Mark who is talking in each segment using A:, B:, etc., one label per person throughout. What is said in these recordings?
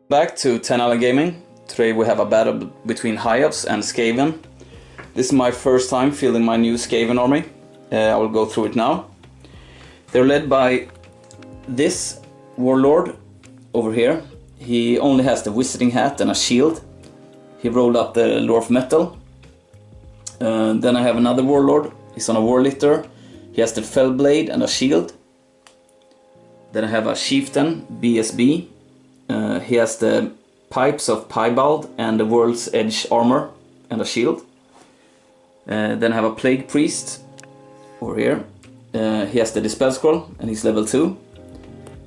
A: Back to 10 Island Gaming. Today we have a battle between Elves and Skaven. This is my first time fielding my new Skaven army. I will go through it now. They're led by this warlord over here. He only has the wizarding hat and a shield. He rolled up the Lore of Metal. Then I have another warlord. He's on a war litter. He has the fell blade and a shield. Then I have a chieftain, BSB. He has the pipes of Piebald and the world's edge armor and a shield. Then I have a plague priest over here. He has the dispel scroll and he's level 2.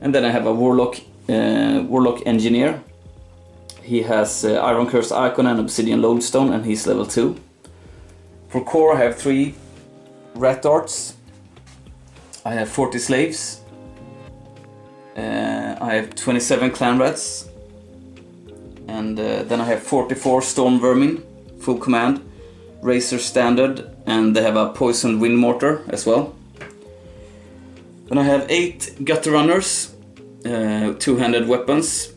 A: And then I have a warlock engineer. He has iron cursed icon and obsidian lodestone and he's level 2. For core I have 3 rat darts. I have 40 slaves. I have 27 clan rats, and then I have 44 storm vermin, full command, razor standard, and they have a poisoned wind mortar as well. Then I have 8 gutter runners, 2-handed weapons,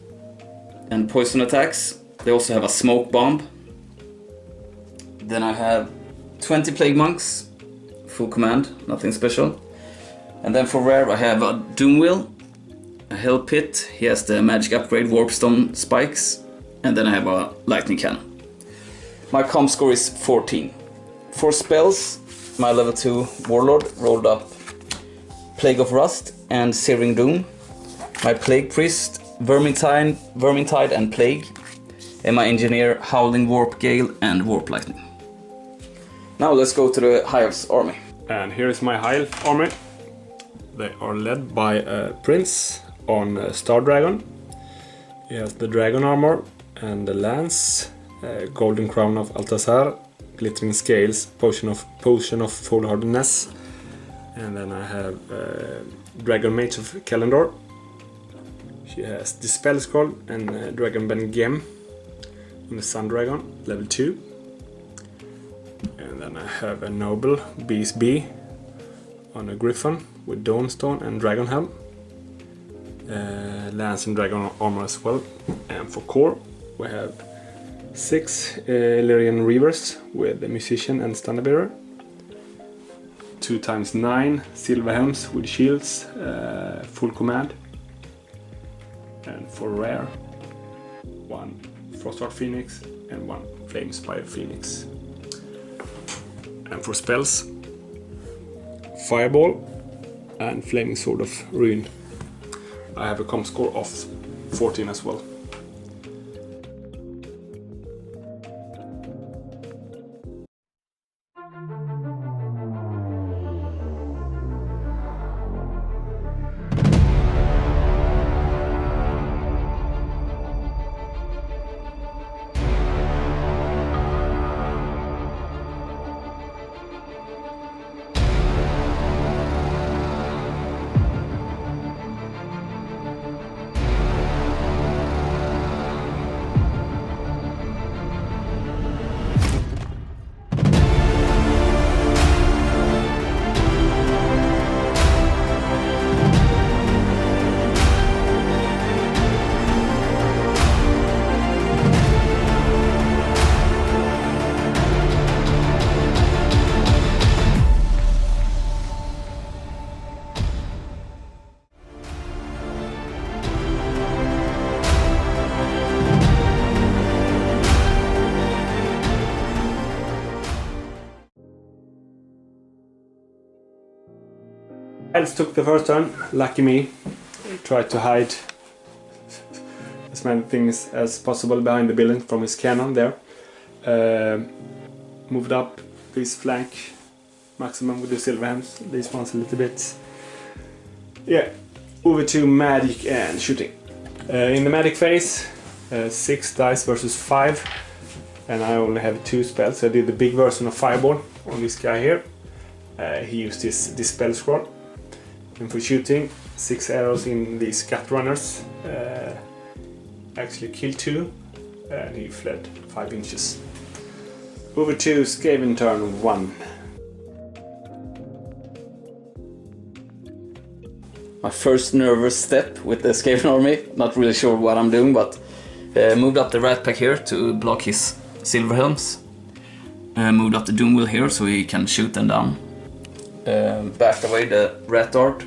A: and poison attacks. They also have a smoke bomb. Then I have 20 plague monks, full command, nothing special. And then for rare I have a doom wheel, a hell pit. He has the magic upgrade warpstone spikes, and then I have a lightning cannon. My comp score is 14. For spells, my level 2 warlord rolled up Plague of Rust and Searing Doom. My plague priest Vermintide and Plague, and my engineer Howling Warp Gale and Warp Lightning. Now let's go to the Elves army.
B: And here is my Elf army. They are led by a prince on Star Dragon. He has the dragon armor and the lance, golden crown of Altazar, glittering scales, potion of foolhardiness, and then I have dragon mage of Kalendor. She has dispel scroll and dragon ben gem on the sun dragon, level 2. And then I have a noble BSB on a griffin with dawnstone and dragon helm. Lance and dragon armor as well. And for core we have 6 Illyrian reavers with the musician and standard bearer, 2x9 silver helms with shields, full command. And for rare 1 Frostheart Phoenix and 1 Flamespire Phoenix. And for spells, Fireball and Flaming Sword of Ruin. I have a comp score of 14 as well. Elves took the first turn, lucky me. Tried to hide as many things as possible behind the building from his cannon there. Moved up this flank maximum with the silver helms, these ones a little bit. Yeah, over to magic and shooting. In the magic phase, 6 dice versus 5, and I only have 2 spells. I did the big version of Fireball on this guy here. He used this dispel scroll. And for shooting, 6 arrows in these gut runners. Actually killed 2, and he fled 5 inches. Over to Skaven turn 1.
A: My first nervous step with the Skaven army. Not really sure what I'm doing, but Moved up the rat pack here to block his silver helms. Moved up the doom wheel here so he can shoot them down. Backed away the rat dart.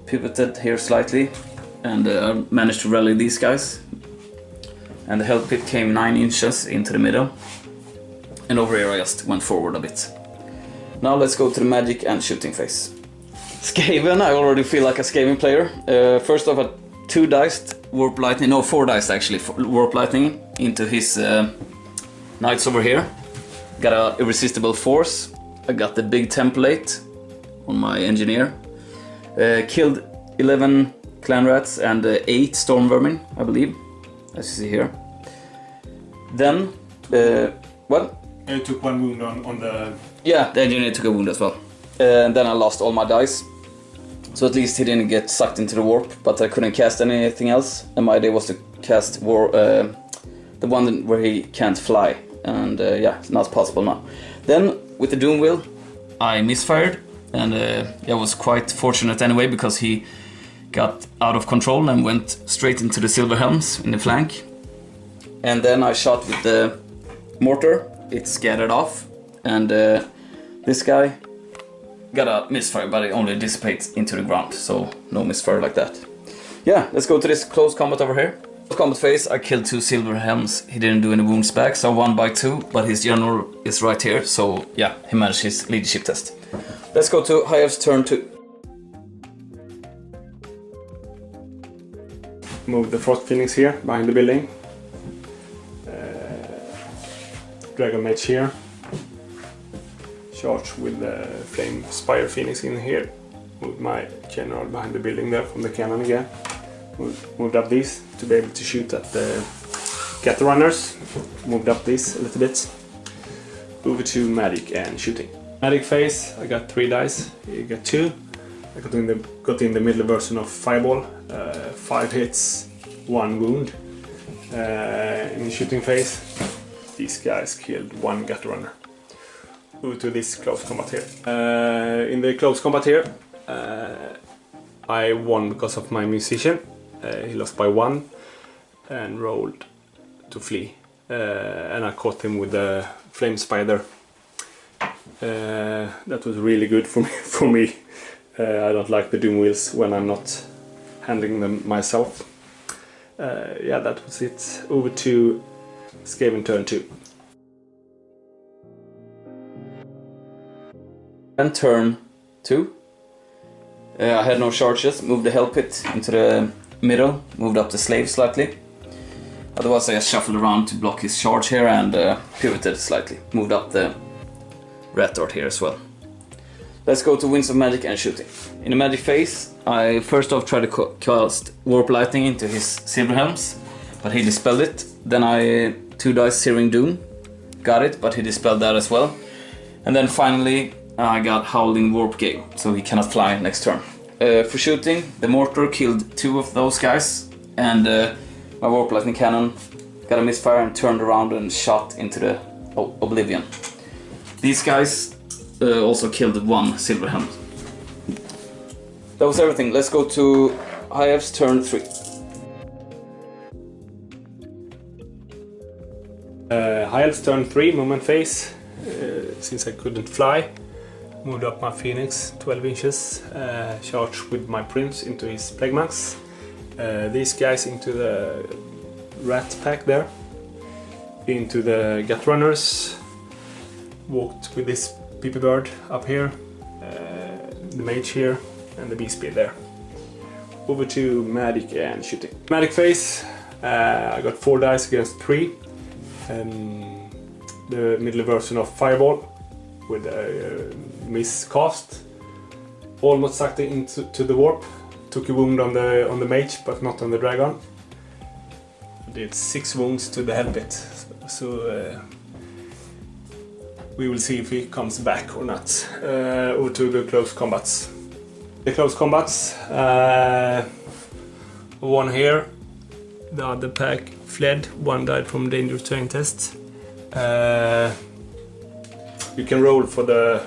A: Pivoted here slightly and managed to rally these guys. And the hell pit came 9 inches into the middle. And over here I just went forward a bit. Now let's go to the magic and shooting phase. Skaven, I already feel like a Skaven player. First off, 2 diced warp lightning, no 4 diced actually, warp lightning into his knights over here. Got a irresistible force. I got the big template on my engineer. Killed 11 clan rats and 8 storm vermin, I believe, as you see here. Then, what?
B: You took 1 wound on the...
A: Yeah, the engineer took a wound as well. And then I lost all my dice. So at least he didn't get sucked into the warp, but I couldn't cast anything else. And my idea was to cast the one where he can't fly. And yeah, it's not possible now. Then, with the doom wheel, I misfired. And I was quite fortunate anyway, because he got out of control and went straight into the silver helms in the flank. And then I shot with the mortar. It scattered off. And this guy got a misfire, but it only dissipates into the ground, so no misfire like that. Yeah, let's go to this close combat over here. Close combat phase, I killed 2 silver helms. He didn't do any wounds back, so 1 by 2, but his general is right here, so yeah, he managed his leadership test. Let's go to High Elves turn 2.
B: Move the Frost Phoenix here, behind the building. Dragon Mage here. Charge with the Flame Spire Phoenix in here. Move my general behind the building there from the cannon again. Moved up these to be able to shoot at the cat runners. Moved up these a little bit. Over to magic and shooting. Magic phase, I got 3 dice. You got 2. I got in the middle version of Fireball. 5 hits, 1 wound. In the shooting phase, these guys killed 1 gut runner. Over to this close combat here. In the close combat here, I won because of my musician. He lost by 1 and rolled to flee. And I caught him with the flame spider. That was really good for me. I don't like the doom wheels when I'm not handling them myself. Yeah, that was it. Over to Skaven turn 2.
A: And turn 2. I had no charges, moved the hell pit into the middle, moved up the slave slightly. Otherwise I just shuffled around to block his charge here and pivoted slightly. Moved up the rat dart here as well. Let's go to Winds of Magic and shooting. In the magic phase, I first off tried to cast Warp Lightning into his silver helms, but he dispelled it. Then I 2 dice Searing Doom, got it, but he dispelled that as well. And then finally I got Howling Warp Gale, so he cannot fly next turn. For shooting, the mortar killed 2 of those guys, and my Warp Lightning Cannon got a misfire and turned around and shot into the Oblivion. These guys also killed 1 silver helm. That was everything. Let's go to High Elves turn 3.
B: High Elves turn 3, movement phase. Since I couldn't fly, moved up my Phoenix 12 inches, charged with my Prince into his Plague Max. These guys into the rat pack there, into the gut runners, walked with this Peepy Bird up here, the mage here, and the beast speed there. Over to magic and shooting. Magic phase, I got 4 dice against 3. The middle version of Fireball with a miscast. Almost sucked it into the warp. Took a wound on the mage, but not on the dragon. Did 6 wounds to the head bit. So we will see if he comes back or not. Over to the close combats. The close combats. 1 here. The other pack fled. 1 died from dangerous terrain test. You can roll for the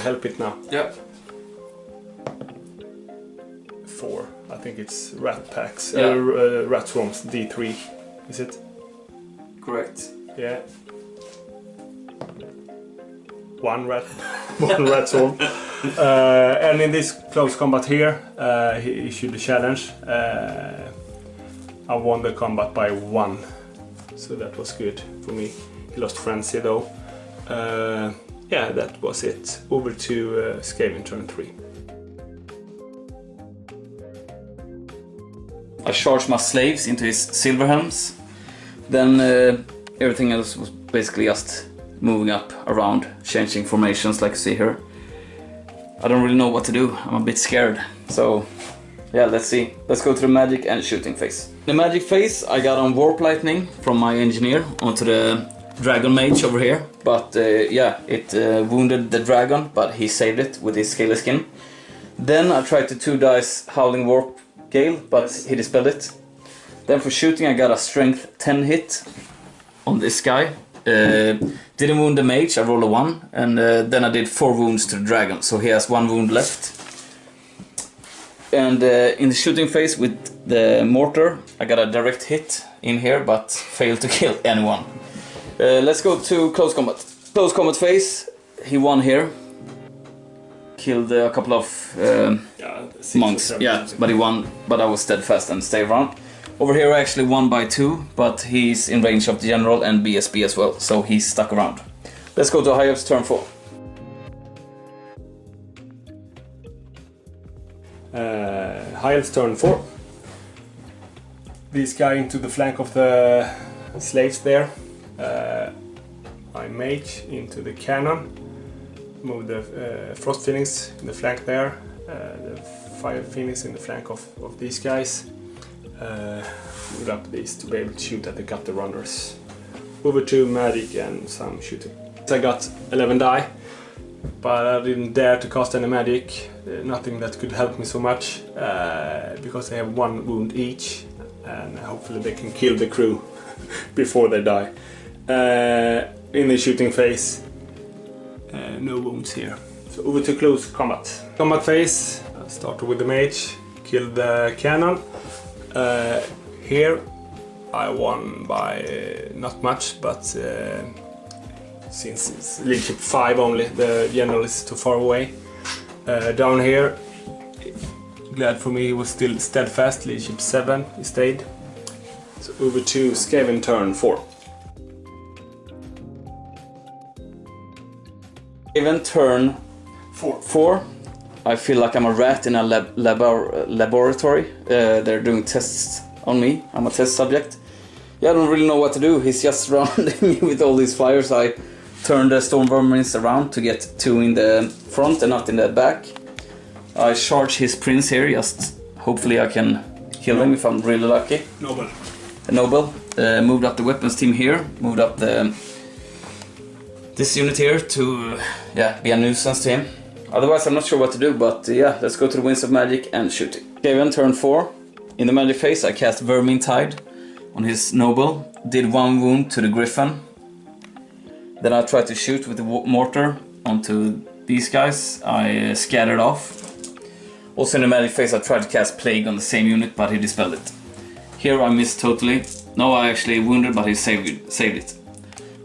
B: help it now.
A: Yep.
B: 4. I think it's rat packs.
A: Yeah.
B: Rat swarms D3. Is it?
A: Correct.
B: Yeah. One rat. One rat sword. And in this close combat here, he issued a challenge. I won the combat by 1. So that was good for me. He lost frenzy though. Yeah, that was it. Over to Skaven turn 3.
A: I charged my slaves into his silver helms. Then everything else was basically just moving up around, changing formations like you see here. I don't really know what to do. I'm a bit scared. So yeah, let's see. Let's go to the magic and shooting phase. The magic phase I got on warp lightning from my engineer onto the dragon mage over here. But yeah, it wounded the dragon, but he saved it with his scaly skin. Then I tried to 2 dice howling warp gale, but he dispelled it. Then for shooting I got a strength 10 hit on this guy. Didn't wound the mage, I rolled a 1. And then I did 4 wounds to the dragon, so he has 1 wound left. And in the shooting phase with the mortar I got a direct hit in here, but failed to kill anyone. Let's go to close combat. Close combat phase, he won here. Killed a couple of monks, yeah, but he won, but I was steadfast and stayed around. Over here I actually won by 2, but he's in range of the general and BSB as well, so he's stuck around. Let's go to High Elves turn 4.
B: High Elves turn 4. This guy into the flank of the slaves there. I mage into the cannon. Move the Frost Phoenix in the flank there. The Fire Phoenix in the flank of these guys. Move up these to be able to shoot at the gutter runners. Over to magic and some shooting. I got 11 die, but I didn't dare to cast any magic. Nothing that could help me so much, because they have 1 wound each, and hopefully they can kill the crew before they die. In the shooting phase, no wounds here. So over to close combat. Combat phase, I started with the mage, killed the cannon. Here I won by not much, but since it's leadership 5 only, the general is too far away. Down here, glad for me he was still steadfast, leadership 7 he stayed. So over to Skaven turn 4.
A: Skaven turn 4. I feel like I'm a rat in a laboratory. They're doing tests on me. I'm a test subject. Yeah, I don't really know what to do. He's just surrounding me with all these fires. I turned the Stormvermins around to get 2 in the front and not in the back. I charge his prince here, just hopefully I can kill him if I'm really lucky.
B: Noble.
A: Noble. Moved up the weapons team here. Moved up this unit here to be a nuisance to him. Otherwise I'm not sure what to do, but yeah, let's go to the Winds of Magic and shooting. Skaven turn 4. In the magic phase I cast Vermintide on his noble. Did 1 wound to the griffin. Then I tried to shoot with the mortar onto these guys. I scattered off. Also in the magic phase I tried to cast Plague on the same unit, but he dispelled it. Here I missed totally. No, I actually wounded, but he saved it.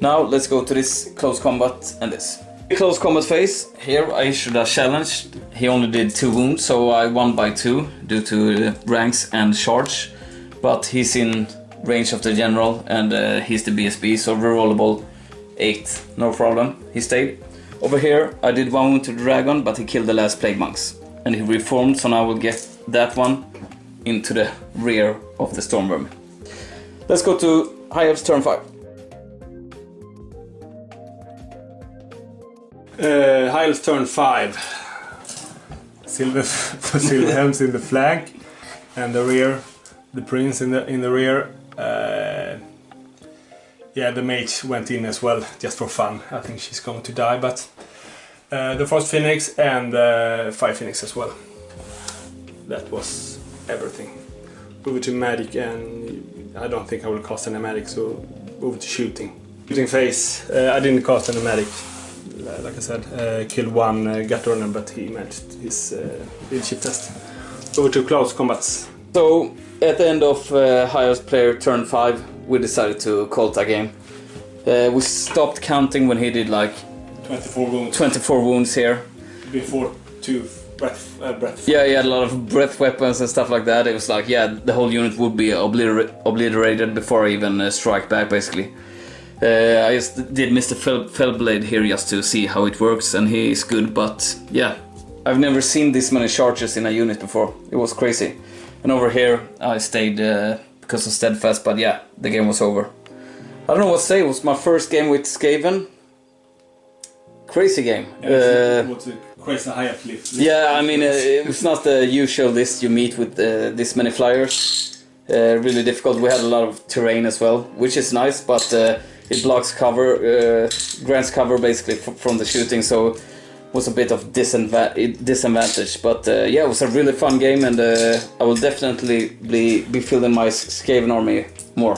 A: Now let's go to this close combat and this. Close combat phase, here I issued a challenge. He only did 2 wounds, so I won by 2 due to ranks and charge. But he's in range of the general and he's the BSB, so rerollable 8, no problem, he stayed. Over here I did 1 wound to the dragon, but he killed the last plague monks. And he reformed, so now I will get that one into the rear of the Stormvermin. Let's go to High Elves turn 5.
B: High Elves turn 5. Silver helms in the flank and the rear, the prince in the rear. Yeah, the mage went in as well, just for fun. I think she's going to die, but the Frost Phoenix and the Fire Phoenix as well. That was everything. Over to magic, and I don't think I will cast any magic, so over to shooting. Shooting phase, I didn't cast any magic. Like I said, killed 1 gut runner, but he managed his leadership test. Over to close combats.
A: So at the end of highest player turn 5, we decided to call it a game. We stopped counting when he did like
B: 24 wounds.
A: 24 wounds here.
B: Before 2 breath.
A: Yeah, he had a lot of breath weapons and stuff like that. It was like, yeah, the whole unit would be obliterated before I even strike back, basically. I just did Mr. Fellblade here just to see how it works, and he is good, but yeah, I've never seen this many charges in a unit before. It was crazy. And over here, I stayed because of Steadfast, but yeah, the game was over. I don't know what to say, it was my first game with Skaven. Crazy game.
B: It was a crazy high up lift.
A: Yeah, I mean, it's not the usual list you meet with this many flyers. Really difficult. We had a lot of terrain as well, which is nice, but it blocks cover, grants cover basically from the shooting, so it was a bit of disadvantage. But yeah, it was a really fun game, and I will definitely be filling my Skaven army more.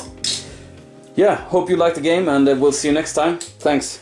A: Yeah, hope you liked the game, and we'll see you next time. Thanks.